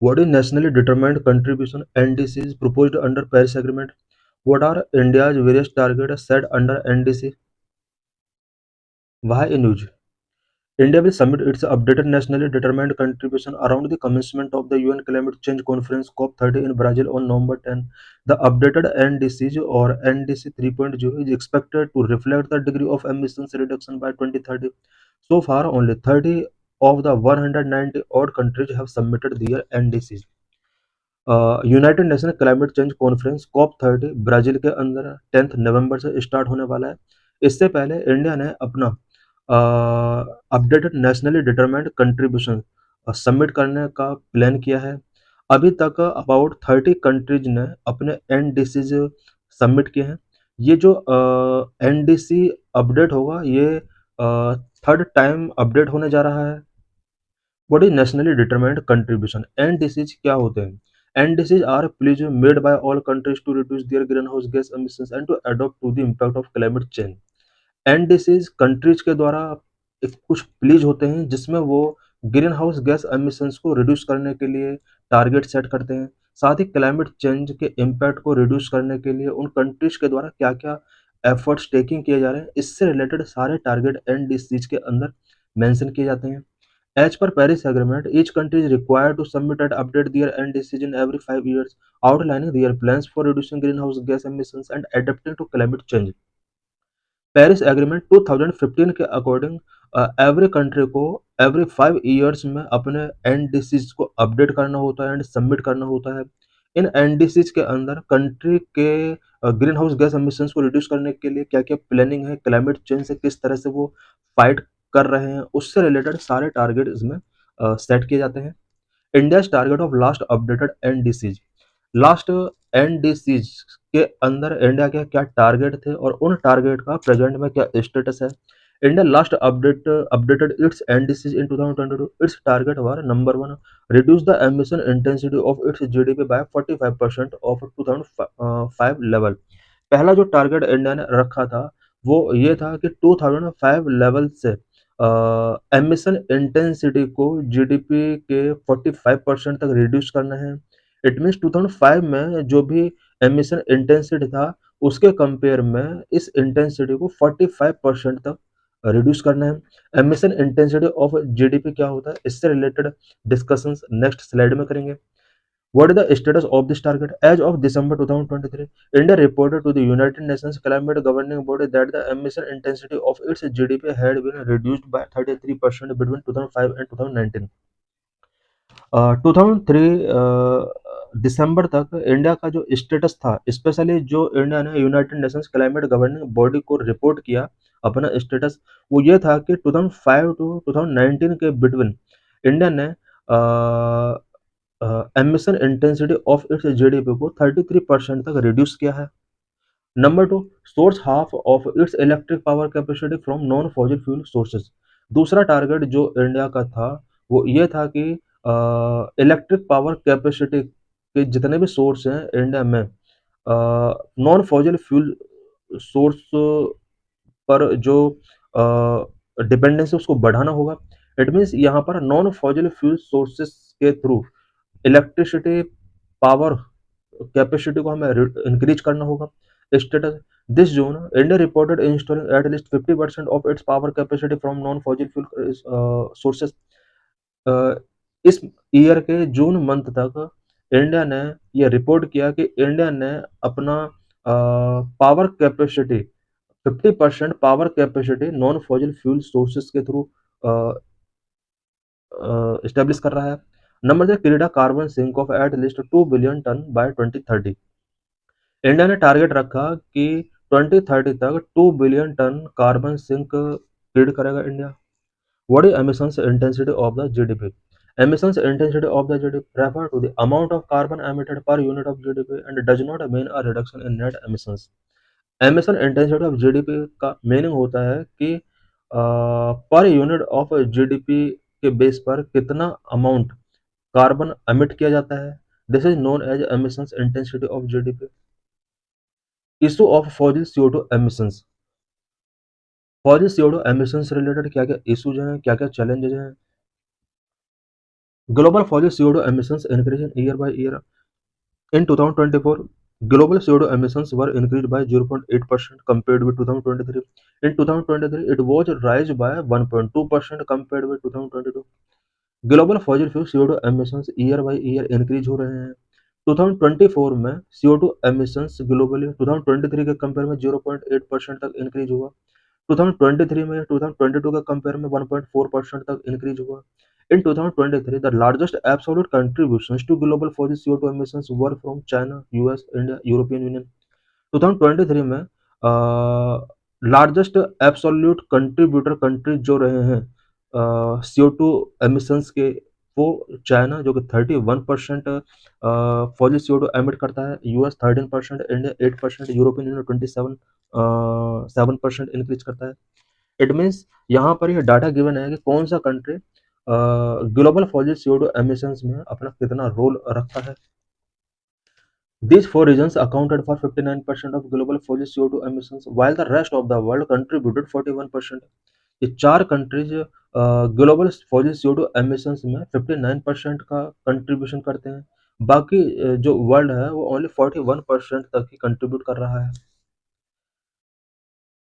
What is nationally determined contribution (NDCs) proposed under Paris Agreement? What are India's various targets set under NDC? Why in use? India will submit its updated nationally determined contribution around the commencement of the UN Climate Change Conference COP30 in Brazil on November 10. The updated NDCs or NDC 3.0 is expected to reflect the degree of emissions reduction by 2030. So far, only 30 of the 190 odd countries have submitted their NDCs. United nation climate change conference COP30 Brazil के अंदर 10 नवंबर से start होने वाला है। इससे पहले India ने अपना updated nationally determined contribution submit करने का प्लान किया है। अभी तक अबाउट 30 कंट्रीज ने अपने एनडीसीज सबमिट किए हैं। ये जो एनडीसी अपडेट होगा ये थर्ड टाइम अपडेट होने जा रहा है। What is nationally determined contribution? NDCs क्या होते हैं? NDCs are pledges made by all countries to reduce their greenhouse gas emissions and to adapt to the impact of climate change. NDCs countries के द्वारा कुछ प्लीज होते हैं जिसमें वो ग्रीन हाउस गैस एमिशंस को रिड्यूस करने के लिए टारगेट सेट करते हैं। साथ ही क्लाइमेट चेंज के इम्पैक्ट को रिड्यूस करने के लिए उन कंट्रीज के द्वारा क्या क्या एफर्ट्स टेकिंग किए जा रहे हैं, इससे रिलेटेड सारे टारगेट एनडीसीज के अंदर मेंशन किए जाते हैं। As per Paris Agreement, each country is required to submit and update their NDCs in every 5 years, outlining their plans for reducing greenhouse gas emissions and adapting to climate change. Paris agreement 2015 के according every country को every 5 years में अपने NDCs को update करना होता है and submit करना होता है। इन एनडीसीज के अंदर कंट्री के ग्रीन हाउस गैस एमिशंस को रिड्यूस करने के लिए क्या क्या प्लानिंग है, क्लाइमेट चेंज से किस तरह से वो फाइट कर रहे हैं, उससे रिलेटेड सारे टारगेट इसमें सेट किए जाते हैं। India's target of last updated NDCs. Last NDCs के अंदर इंडिया के क्या टारगेट थे और उन टारगेट का प्रेजेंट में क्या स्टेटस है। India last updated it's NDCs in 2022। It's target were number 1 reduce the emission intensity of its GDP bye 45% of 2005 level. पहला जो टारगेट इंडिया ने रखा था वो ये था कि 2005 लेवल से एमिशन इंटेंसिटी को जीडीपी के 45% तक रिड्यूस करना है। इट मीन्स 2005 में जो भी एमिशन इंटेंसिटी था उसके कंपेयर में इस इंटेंसिटी को 45% तक रिड्यूस करना है। एमिशन इंटेंसिटी ऑफ जीडीपी क्या होता है, इससे रिलेटेड डिस्कशंस नेक्स्ट स्लाइड में करेंगे। What is the status of this target? As of December 2023, India reported to the United Nations Climate Governing Body that the emission intensity of its GDP had been reduced by 33% between 2005 and 2019. 2003 दिसंबर तक India का जो status था, specially जो India ने United Nations climate governing body को report किया अपना status, वो ये था कि 2005 टू 2019 के बिटवीन इंडिया ने emission intensity of its GDP को 33% तक रिड्यूस किया है। Number 2, source half of its electric power capacity from non fossil fuel sources. दूसरा टारगेट जो इंडिया का था वो ये था कि इलेक्ट्रिक पावर कैपेसिटी के जितने भी सोर्स हैं इंडिया में नॉन फॉसिल फ्यूल सोर्स पर जो डिपेंडेंस है उसको बढ़ाना होगा। इट मीन्स यहाँ पर नॉन फॉसिल फ्यूल सोर्सेस के थ्रू इलेक्ट्रिसिटी पावर कैपेसिटी को हमें इंक्रीज करना होगा। Status this zone India reported installing at least 50% of its power capacity from non fossil fuel sources. इस ईयर के जून मंथ तक इंडिया ने यह रिपोर्ट किया कि इंडिया ने अपना power capacity 50% power capacity non fossil fuel sources के थ्रू एस्टेब्लिश कर रहा है। Number 3, create a carbon sink of at least 2 billion ton by 2030। India ने टारगेट रखा कि 2030 तक 2 billion ton carbon sink create करेगा India. What is emissions intensity of the GDP? Emissions intensity of the GDP refer to the amount of carbon emitted per unit of GDP and does not mean a reduction in net emissions. Emission intensity of GDP का meaning होता है कि per unit of GDP के base पर कितना amount carbon emit किया जाता है। This is known as emissions intensity of GDP. Issue of fossil CO2 emissions. Fossil CO2 emissions related क्या क्या इशूज हैं, क्या क्या चैलेंजेस हैं, Global fossil CO2 emissions increase in year by year. In 2024, global CO2 emissions were increased by 0.8% compared with 2023. In 2023, it was rise by 1.2% compared with 2022. Global fossil fuel CO2 emissions year by year increase हो रहे हैं। 2024 में CO2 emissions globally 2023 के compare में 0.8% तक increase हुआ। 2023 में 2022 के कंपेयर में 1.4% तक इंक्रीज हुआ। In 2023, the largest absolute contributions to global fossil CO2 emissions were from China, US, India, European Union. 2023 में लार्जेस्ट एब्सोल्यूट कंट्रीब्यूटर कंट्रीज जो रहे हैं CO2 एमिशंस के, वो चाइना जो कि 31% फॉसिल CO2 एमिट करता है, US 13%, India 8%, European union 7% increase करता है। इट मीन्स यहाँ पर ये डाटा गिवन है कि कौन सा country global fossil CO2 emissions में अपना कितना रोल रखता है। These four regions accounted for 59% of global fossil CO2 emissions, while the rest of the world contributed 41%. ये चार countries global fossil CO2 emissions में 59% का कंट्रीब्यूशन करते हैं। बाकी जो वर्ल्ड है वो ओनली 41% तक ही कंट्रीब्यूट कर रहा है।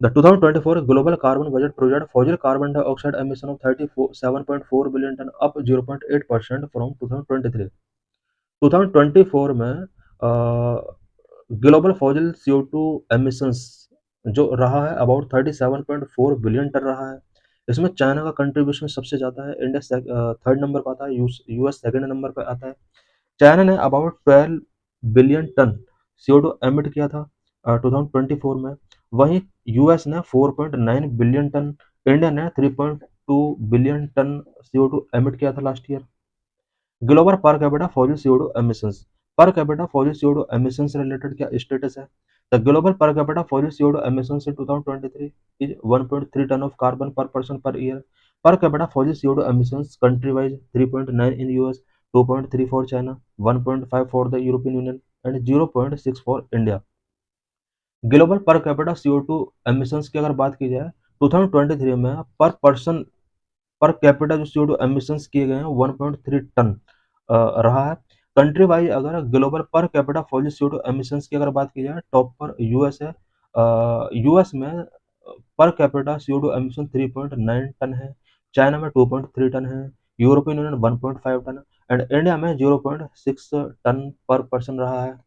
The 2024 global carbon budget projected fossil carbon dioxide emission of 37.4 billion ton, up 0.8% from 2023. 2024 में ग्लोबल फॉसिल CO2 एमिशंस जो रहा है अबाउट 37.4 बिलियन टन रहा है। इसमें चाइना का कंट्रीब्यूशन सबसे ज़्यादा है, इंडिया थर्ड नंबर पर आता है, यूएस सेकंड नंबर पर आता है। चाइना ने about 12 billion ton CO2 emit किया था 2024 में, वहीं यूएस ने 4.9 बिलियन टन, इंडिया ने 3.2 बिलियन टन CO2 एमिट किया था last year. Global per capita fossil CO2 emissions, per capita fossil CO2 emissions से रिलेटेड क्या स्टेटस है? The global per capita fossil CO2 emissions in 2023 is 1.3 tonne of carbon per person per year. Per capita fossil CO2 emissions country wise 3.9 in US, 2.3 for China, 1.5 for the European Union and 0.6 for India. Global per capita CO2 emissions की अगर बात की जाए 2023 में पर person per capita जो CO2 emissions किए गए हैं 1.3 टन रहा है। कंट्री वाइज अगर global per capita fossil CO2 emissions की अगर बात की जाए, टॉप पर यूएस है। यूएस में per capita CO2 emission 3.9 tonne है, चाइना में 2.3 टन है, European Union 1.5 tonne and India में 0.6 टन पर पर्सन रहा है।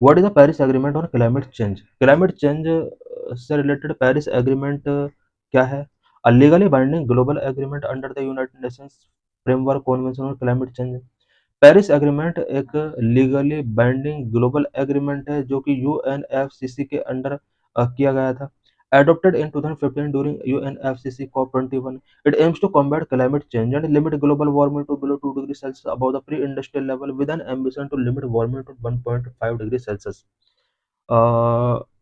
What is the Paris agreement on climate change? Climate change से रिलेटेड पेरिस एग्रीमेंट क्या है? A legally binding global agreement under the United Nations framework convention on climate change. Paris agreement एक legally binding global agreement है जो कि UNFCCC के under किया गया था। Adopted in 2015 during UNFCCC COP21, it aims to combat climate change and limit global warming to below 2 degrees Celsius above the pre-industrial level, with an ambition to limit warming to 1.5 degrees Celsius.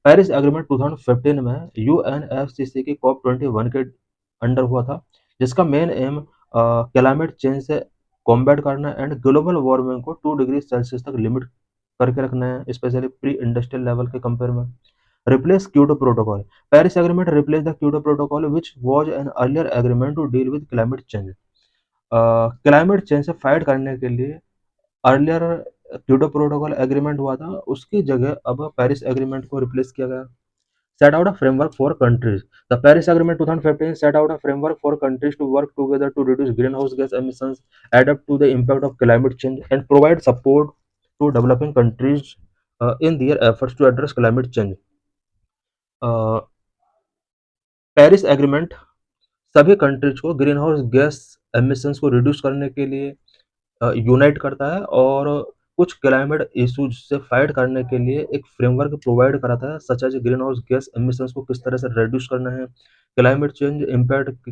Paris agreement 2015 में UNFCCC की COP21 के under हुआ था, जिसका main aim climate change से combat करना and global warming को 2 degree Celsius तक लिमिट करके रखना है, स्पेशली प्री इंडस्ट्रियल लेवल के कंपेयर में। Replace Kyoto protocol. Paris agreement replace the Kyoto protocol which was an earlier agreement to deal with climate change. Climate change से fight करने के लिए अर्लियर क्योटो प्रोटोकॉल एग्रीमेंट हुआ था, उसकी जगह अब पेरिस एग्रीमेंट को रिप्लेस किया गया। set out a framework for countries. The Paris Agreement 2015 set out a framework for countries to work together to reduce greenhouse gas emissions, adapt to the impact of climate change, and provide support to developing countries in their efforts to address climate change. Paris agreement सभी countries को green house gas emissions को reduce करने के लिए unite करता है और कुछ क्लाइमेट इश्यूज से फाइट करने के लिए एक फ्रेमवर्क प्रोवाइड कराता है, such as greenhouse gas emissions को किस तरह से रिड्यूस करना है, क्लाइमेट चेंज इम्पैक्ट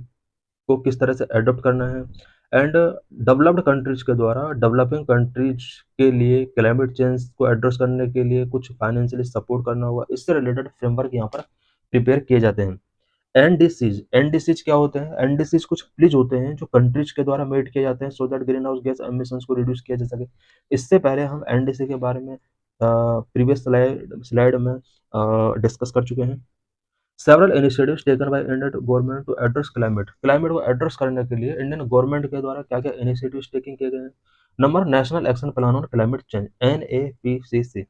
को किस तरह से एडॉप्ट करना है एंड डेवलप्ड कंट्रीज के द्वारा डेवलपिंग कंट्रीज के लिए क्लाइमेट चेंज को एड्रेस करने के लिए कुछ फाइनेंशियली सपोर्ट करना होगा। इससे रिलेटेड फ्रेमवर्क यहाँ पर प्रिपेयर किए जाते हैं। एनडीसीज क्या होते हैं? एनडीसीज कुछ प्लीज होते हैं जो कंट्रीज के द्वारा मेड किए जाते हैं so that green house gas emissions को रिड्यूस किया जा सके। इससे पहले हम एनडीसी के बारे में प्रीवियस स्लाइड में डिस्कस कर चुके हैं। Several initiatives taken by Indian government to address climate को एड्रेस करने के लिए इंडियन गवर्नमेंट के द्वारा क्या क्या इनिशिएटिव्स टेकिंग किए गए हैं। Number national action plan on climate change NAPCC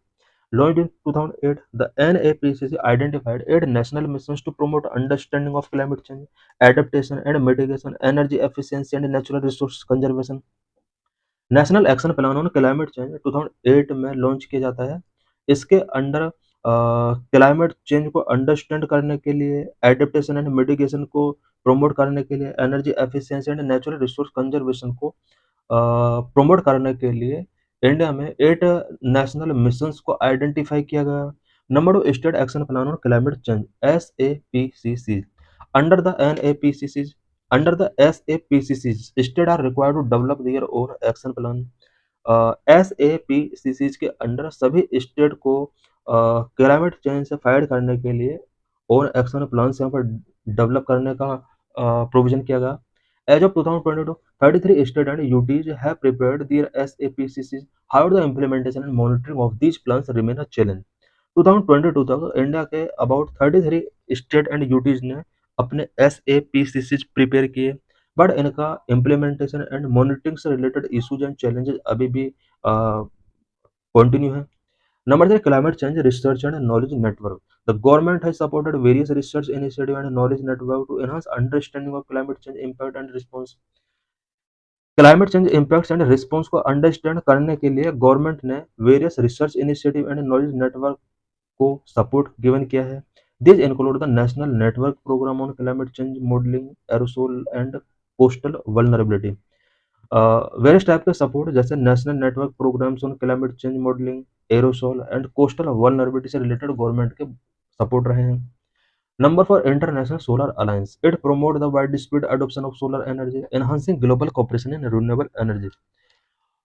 launched in 2008. The NAPCC identified 8 national missions to promote understanding of climate change, adaptation and mitigation, energy efficiency and natural resource conservation. National action plan on climate change 2008 में launch किया जाता है। इसके under climate change को understand करने के लिए, adaptation and mitigation को प्रमोट करने के लिए, energy efficiency and natural resource conservation को प्रमोट करने के लिए इंडिया में 8 नेशनल मिशंस को आइडेंटिफाई किया गया। Number 2 state action plan on climate change SAPCC under the NAPCC under the SAPCCs, states are required to develop their own action plan. SAPCCs के under सभी स्टेट को क्लाइमेट चेंज से fight करने के लिए ओन एक्शन प्लान यहाँ पर develop करने का प्रोविजन किया गया। As of 2022, 33 states and UTs have prepared their SAPCCs. However, the implementation and monitoring of these plans remain a challenge. 2022 तक इंडिया के अबाउट 33 स्टेट एंड यूटीज ने अपने SAPCCs प्रिपेयर किए, बट इनका इम्प्लीमेंटेशन एंड मॉनिटरिंग से related issues and challenges अभी भी continue है। Number 3 climate change research and knowledge network. The government has supported various research initiative and knowledge network to enhance understanding of climate change impact and response. Climate change impacts and response को understand करने के लिए government ने various research initiative and knowledge network को support given किया है। This include the national network programme on climate change modelling, aerosol and coastal vulnerability. Various type के support जैसे national network programmes on climate change modelling, aerosol and coastal vulnerability से related government के support रहे हैं। Number 4 international solar alliance. It promote the wide spread adoption of solar energy, enhancing global cooperation in renewable energy.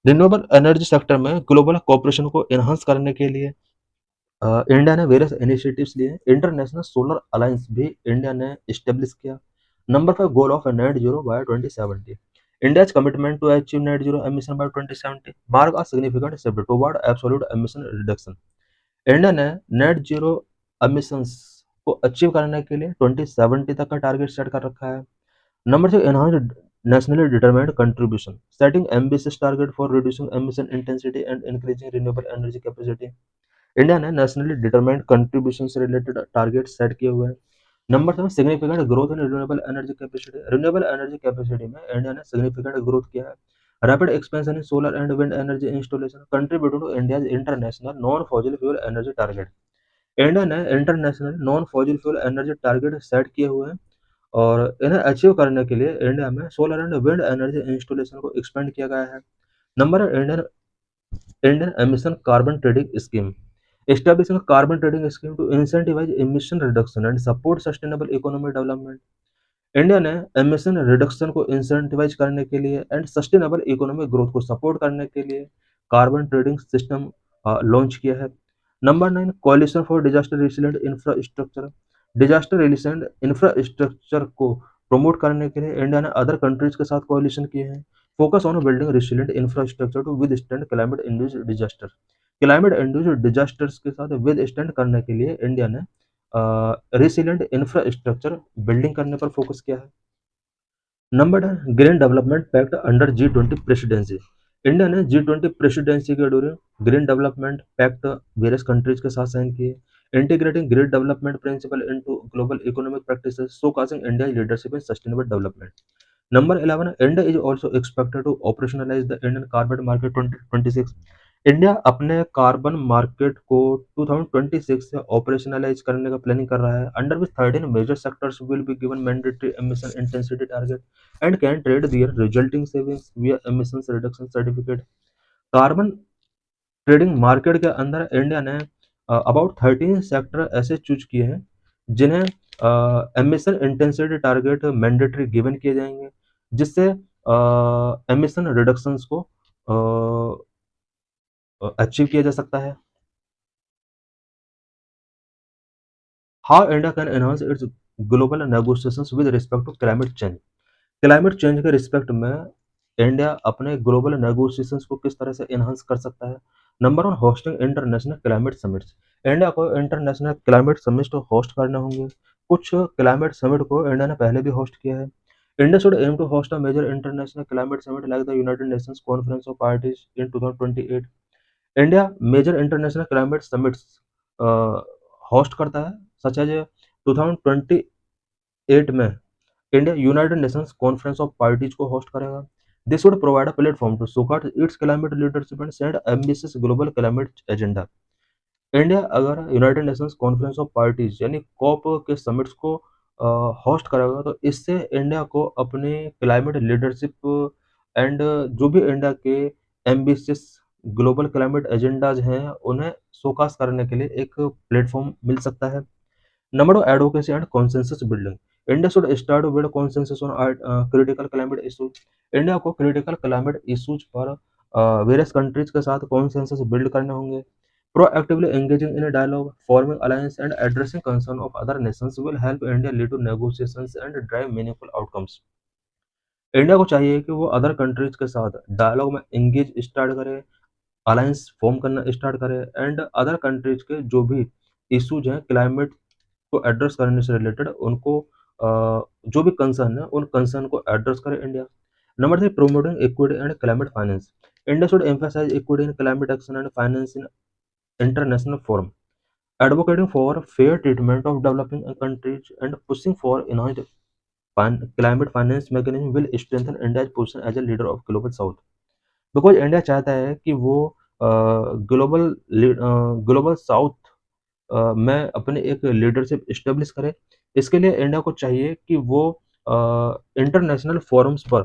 Renewable energy sector में global cooperation को enhance करने के लिए India ने वेरियस इनिशिएटिव्स लिए। इंटरनेशनल सोलर अलायंस भी India ने establish किया। Number 5 goal of net zero by 2070। India's commitment to achieve net zero emission by 2070 mark a significant step toward absolute emission reduction. India ने net zero emissions को achieve करने के लिए 2070 तक का टारगेट सेट कर रखा है। Number 6 enhanced nationally determined contribution, setting ambitious target for reducing emission intensity and increasing renewable energy capacity. India ने नेशनली डिटरमाइंड कंट्रीब्यूशन से रिलेटेड टारगेट सेट किए हुए हैं। Number 7 significant growth in renewable energy capacity. Renewable energy capacity में India ने significant growth किया है। Rapid expansion in solar and wind energy installation contributing to India's international non fossil fuel energy target. India ने international non fossil fuel energy target set किए हुए हैं और इन्हें अचीव करने के लिए इंडिया में solar and wind energy installation को एक्सपेंड किया गया है। Number Indian Indian emission carbon trading scheme. Establishing a carbon trading scheme to incentivize emission reduction and support sustainable economic development. India ने एमिशन रिडक्शन को incentivise करने के लिए and sustainable economic growth को सपोर्ट करने के लिए कार्बन ट्रेडिंग सिस्टम लॉन्च किया है। Number 9 कोalition for disaster resilient infrastructure. Disaster resilient infrastructure को प्रमोट करने के लिए इंडिया ने अदर कंट्रीज के साथ कोalition किए हैं। Focus on building resilient infrastructure to withstand climate induced disaster. Climate induced disasters के साथ विदस्टैंड करने के लिए इंडिया ने रेसिलेंट इंफ्रास्ट्रक्चर बिल्डिंग करने पर फोकस किया है। Number 10 green development pact under G20 presidency. India ने G20 प्रेसिडेंसी के दौरान green development pact various countries के साथ साइन किए। Integrating green development principle into global economic practices, showcasing India leadership in sustainable development. Number 11 India is also expected to operationalize the Indian carbon market 2026। India अपने carbon market को 2026 से operationalise करने का planning कर रहा है। Under which 13 major sectors will be given mandatory emission intensity target and can trade their resulting savings via emission reduction certificate. Carbon trading market के अंदर इंडिया ने अबाउट 13 सेक्टर ऐसे चूज किए हैं जिन्हें emission intensity target mandatory given किए जाएंगे, जिससे एमिशन रिडक्शंस को अचीव किया जा सकता है। How India can enhance its global negotiations with respect to climate change. Climate change के रिस्पेक्ट में इंडिया अपने ग्लोबल नेगोशिएशंस को किस तरह से एनहांस कर सकता है। Number 1 hosting international climate summits. India को इंटरनेशनल क्लाइमेट समिट होस्ट करने होंगे कुछ क्लाइमेट समिट को इंडिया ने पहले भी होस्ट किया है। India should aim to host a major international climate summit like the United Nations conference of parties in 2028। India major international climate summits host करता है, सच एज 2028 में India United Nations conference of parties को host करेगा। This would provide a platform to showcase its climate leadership and set ambitious global climate agenda. India अगर United Nations conference of parties यानी COP के summits को host करेगा, तो इससे India को अपने क्लाइमेट लीडरशिप एंड जो भी इंडिया के एम्बिशियस ग्लोबल क्लाइमेट एजेंडाज हैं उन्हें शोकास करने के लिए एक प्लेटफॉर्म मिल सकता है। Number two, advocacy and consensus building. India should start with consensus on critical climate issues. India को क्रिटिकल क्लाइमेट इशूज पर वेरियस कंट्रीज के साथ कॉन्सेंसस बिल्ड करने होंगे। Proactively engaging in a dialogue, forming alliance, and addressing concern of other nations will help India lead to negotiations and drive meaningful outcomes. India को चाहिए कि वो other countries के साथ डायलॉग में एंगेज स्टार्ट करे, अलायंस फॉर्म करना start करे एंड अदर कंट्रीज के जो भी इश्यूज हैं क्लाइमेट को एड्रेस करने से रिलेटेड उनको जो भी कंसर्न है उन कंसर्न को एड्रेस करे India. Number 3, promoting equity and climate finance. India should emphasise equity in climate action and finance in international forum, advocating for fair treatment of developing countries and pushing for enhanced climate finance mechanism will strengthen India's position as a leader of global south. Because India चाहता है कि वो global south में अपने एक leadership establish करे। इसके लिए इंडिया को चाहिए कि वो इंटरनेशनल फोरम्स पर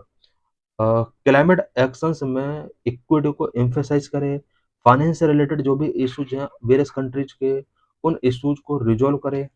क्लाइमेट एक्शंस में इक्विटी को एम्फेसाइज करे, फाइनेंस से रिलेटेड जो भी इश्यूज हैं वेरियस कंट्रीज के उन इश्यूज को रिजॉल्व करे